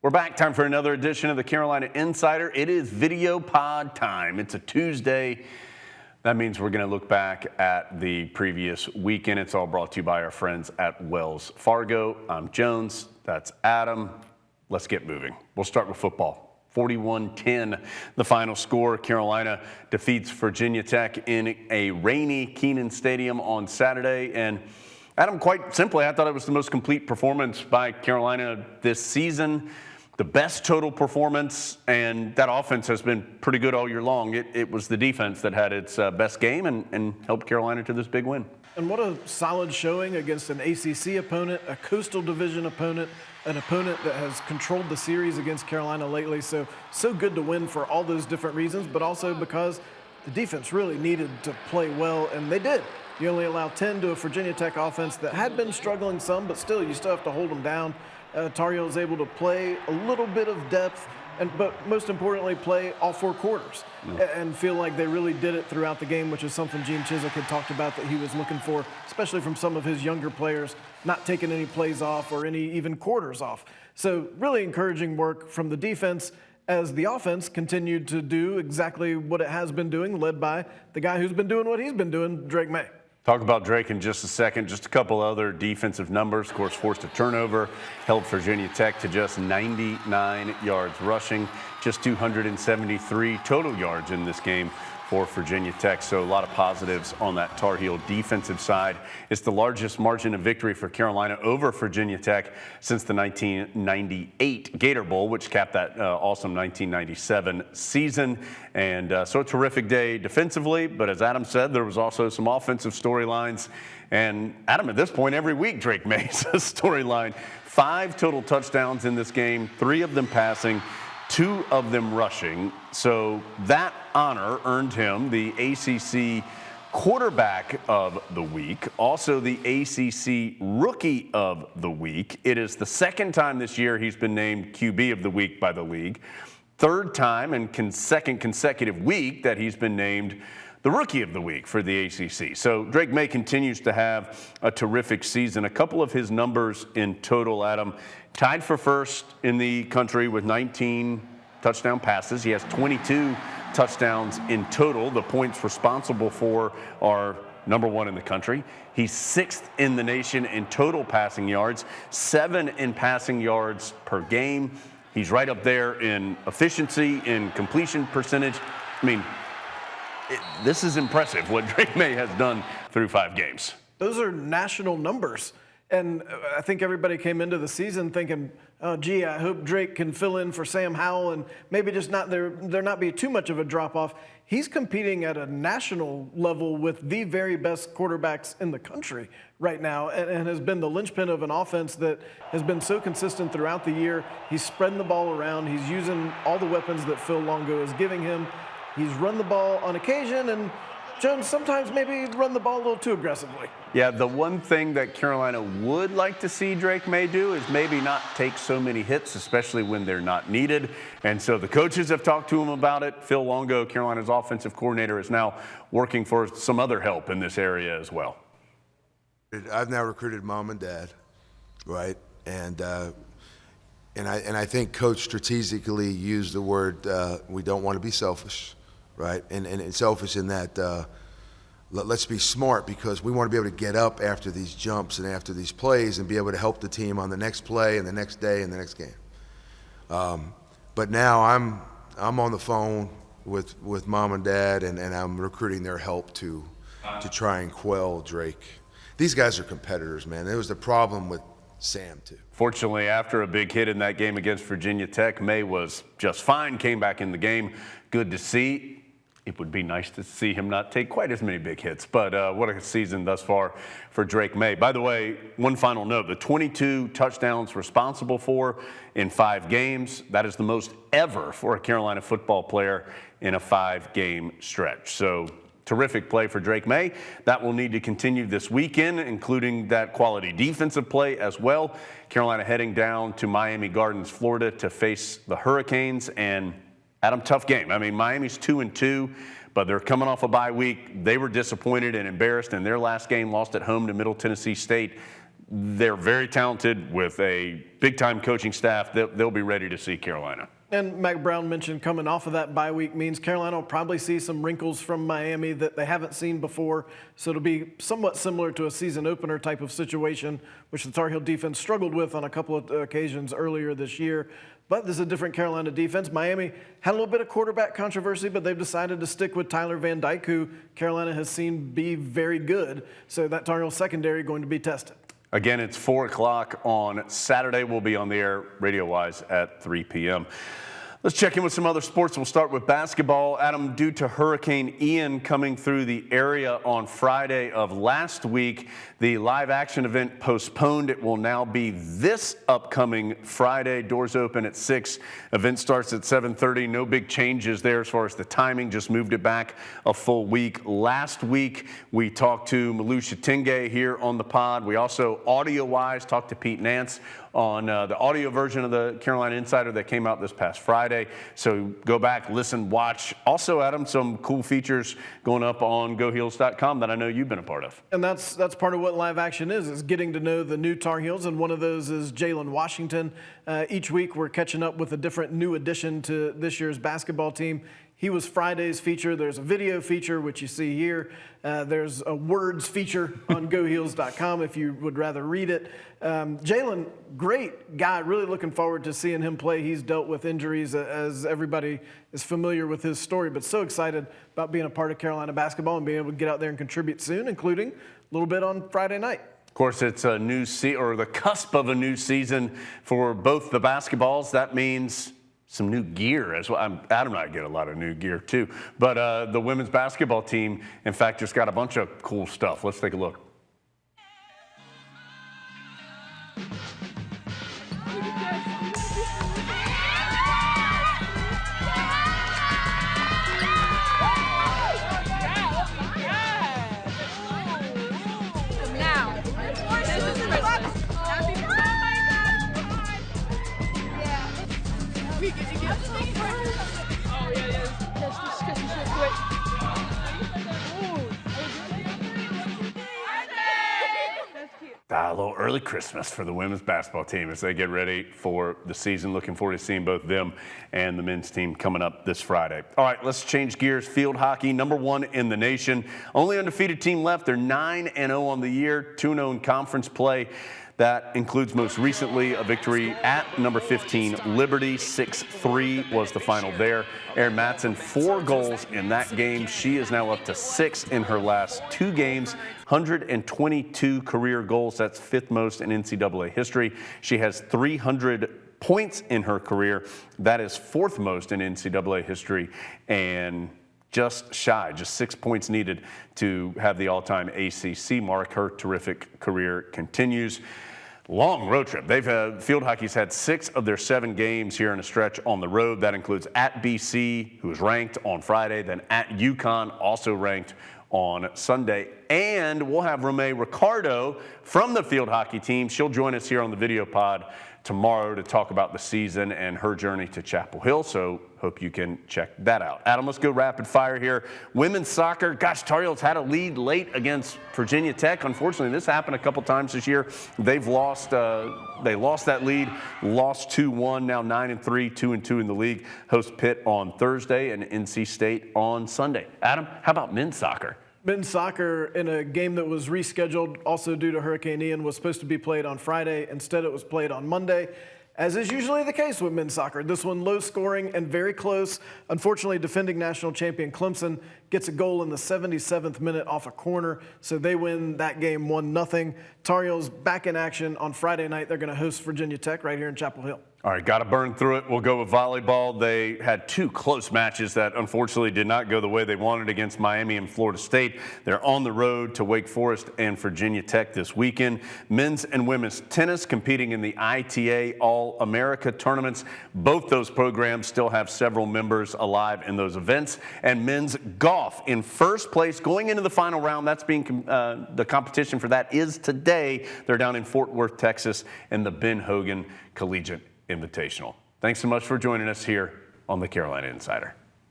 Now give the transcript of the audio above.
We're back. Time for another edition of the Carolina Insider. It is video pod time. It's a Tuesday. That means we're going to look back at the previous weekend. It's all brought to you by our friends at Wells Fargo. I'm Jones. That's Adam. Let's get moving. We'll start with football. 41-10, the final score. Carolina defeats Virginia Tech in a rainy Kenan Stadium on Saturday. And Adam, quite simply, I thought it was the most complete performance by Carolina this season. The best total performance, and that offense has been pretty good all year long. It was the defense that had its best game and helped Carolina to this big win. And what a solid showing against an ACC opponent, a Coastal Division opponent, an opponent that has controlled the series against Carolina lately. So good to win for all those different reasons, but also because the defense really needed to play well, and they did. You only allow 10 to a Virginia Tech offense that had been struggling some, but still you still have to hold them down. Tar Heel is able to play a little bit of depth, but most importantly, play all four quarters and feel like they really did it throughout the game, which is something Gene Chizik had talked about that he was looking for, especially from some of his younger players, not taking any plays off or any even quarters off. So really encouraging work from the defense as the offense continued to do exactly what it has been doing, led by the guy who's been doing what he's been doing, Drake Maye. Talk about Drake in just a second. Just a couple other defensive numbers. Of course, forced a turnover, held Virginia Tech to just 99 yards rushing, just 273 total yards in this game for Virginia Tech. So a lot of positives on that Tar Heel defensive side. It's the largest margin of victory for Carolina over Virginia Tech since the 1998 Gator Bowl, which capped that awesome 1997 season. And so a terrific day defensively, but as Adam said, there was also some offensive storylines. And Adam, at this point, every week, Drake Maye's a storyline. 5 total touchdowns in this game, 3 of them passing, 2 of them rushing. So that honor earned him the ACC Quarterback of the Week, also the ACC Rookie of the Week. It is the second time this year he's been named QB of the Week by the league. Third time and second consecutive week that he's been named the Rookie of the Week for the ACC. So Drake Maye continues to have a terrific season. A couple of his numbers in total, Adam, tied for first in the country with 19 touchdown passes. He has 22 touchdowns in total. The points responsible for are number 1 in the country. He's 6th in the nation in total passing yards, 7 in passing yards per game. He's right up there in efficiency, in completion percentage. I mean, this is impressive what Drake Maye has done through 5 games. Those are national numbers. And I think everybody came into the season thinking, oh, gee, I hope Drake can fill in for Sam Howell and maybe just not there not be too much of a drop-off. He's competing at a national level with the very best quarterbacks in the country right now and has been the linchpin of an offense that has been so consistent throughout the year. He's spreading the ball around. He's using all the weapons that Phil Longo is giving him. He's run the ball on occasion, and Jones sometimes maybe run the ball a little too aggressively. Yeah, the one thing that Carolina would like to see Drake Maye do is maybe not take so many hits, especially when they're not needed. And so the coaches have talked to him about it. Phil Longo, Carolina's offensive coordinator, is now working for some other help in this area as well. I've now recruited mom and dad, right? And I think Coach strategically used the word, we don't want to be selfish, right? And selfish in that let's be smart, because we want to be able to get up after these jumps and after these plays and be able to help the team on the next play and the next day and the next game. But now I'm on the phone with mom and dad, and I'm recruiting their help to try and quell Drake. These guys are competitors, man. It was the problem with Sam, too. Fortunately, after a big hit in that game against Virginia Tech, Maye was just fine, came back in the game. Good to see. It would be nice to see him not take quite as many big hits, but what a season thus far for Drake Maye. By the way, one final note, the 22 touchdowns responsible for in 5 games, that is the most ever for a Carolina football player in a 5-game stretch. So terrific play for Drake Maye. That will need to continue this weekend, including that quality defensive play as well. Carolina heading down to Miami Gardens, Florida to face the Hurricanes, and Adam, tough game. I mean, Miami's 2-2, but they're coming off a bye week. They were disappointed and embarrassed in their last game, lost at home to Middle Tennessee State. They're very talented with a big-time coaching staff. They'll be ready to see Carolina. And Mac Brown mentioned coming off of that bye week means Carolina will probably see some wrinkles from Miami that they haven't seen before. So it'll be somewhat similar to a season opener type of situation, which the Tar Heel defense struggled with on a couple of occasions earlier this year. But this is a different Carolina defense. Miami had a little bit of quarterback controversy, but they've decided to stick with Tyler Van Dyke, who Carolina has seen be very good. So that Tar Heel secondary going to be tested. Again, it's 4 o'clock on Saturday. We'll be on the air radio-wise at 3 p.m. Let's check in with some other sports. We'll start with basketball. Adam, due to Hurricane Ian coming through the area on Friday of last week, the live action event postponed. It will now be this upcoming Friday. Doors open at 6. Event starts at 7:30. No big changes there as far as the timing. Just moved it back a full week. Last week, we talked to 𝗪𝗲𝗶𝗶𝗍𝗍 here on the pod. We also, audio-wise, talked to Pete Nance on the audio version of the Carolina Insider that came out this past Friday. So go back, listen, watch. Also, Adam, some cool features going up on 𝗥𝗲𝗋𝗍𝗍 that I know you've been a part of. And that's part of what live action is getting to know the new Tar Heels, and one of those is Jalen Washington. Each week we're catching up with a different new addition to this year's basketball team. He was Friday's feature. There's a video feature, which you see here. There's a words feature on 𝗥𝗲𝗋𝗍𝗍 if you would rather read it. Jalen, great guy. Really looking forward to seeing him play. He's dealt with injuries, as everybody is familiar with his story, but so excited about being a part of Carolina basketball and being able to get out there and contribute soon, including a little bit on Friday night. Of course, it's a new or the cusp of a new season for both the basketballs. That means some new gear as well. Adam and I get a lot of new gear too. But the women's basketball team, in fact, just got a bunch of cool stuff. Let's take a look. A little early Christmas for the women's basketball team as they get ready for the season. Looking forward to seeing both them and the men's team coming up this Friday. All right, let's change gears. Field hockey, #1 in the nation. Only undefeated team left. They're 9-0 on the year, 2-0 in conference play. That includes most recently a victory at number 15, Liberty. 6-3 was the final there. Erin Matson, 4 goals in that game. She is now up to 6 in her last 2 games. 122 career goals. That's 5th most in NCAA history. She has 300 points in her career. That is 4th most in NCAA history. And just 6 points needed to have the all-time ACC mark. Her terrific career continues. Long road trip. Field hockey's had 6 of their 7 games here in a stretch on the road. That includes at BC, who was ranked on Friday, then at UConn, also ranked on Sunday. And we'll have 𝗪𝗲𝗍𝗍𝗍𝗍 Ricardo from the field hockey team. She'll join us here on the video pod tomorrow to talk about the season and her journey to Chapel Hill. So hope you can check that out. Adam, let's go rapid fire here. Women's soccer. Gosh, Tar Heels had a lead late against Virginia Tech. Unfortunately, this happened a couple times this year. They lost that lead, lost 2-1, now 9-3, 2-2 in the league. Host Pitt on Thursday and NC State on Sunday. Adam, how about men's soccer? Men's soccer, in a game that was rescheduled also due to Hurricane Ian, was supposed to be played on Friday. Instead, it was played on Monday, as is usually the case with men's soccer. This one low scoring and very close. Unfortunately, defending national champion Clemson gets a goal in the 77th minute off a corner, so they win that game 1-0. Tar Heels back in action on Friday night. They're going to host Virginia Tech right here in Chapel Hill. All right, got to burn through it. We'll go with volleyball. They had 2 close matches that unfortunately did not go the way they wanted against Miami and Florida State. They're on the road to Wake Forest and Virginia Tech this weekend. Men's and women's tennis competing in the ITA All-America tournaments. Both those programs still have several members alive in those events. And men's golf in first place going into the final round. That's being the competition for that is today. They're down in Fort Worth, Texas, in the Ben Hogan Collegiate Invitational. Thanks so much for joining us here on the Carolina Insider.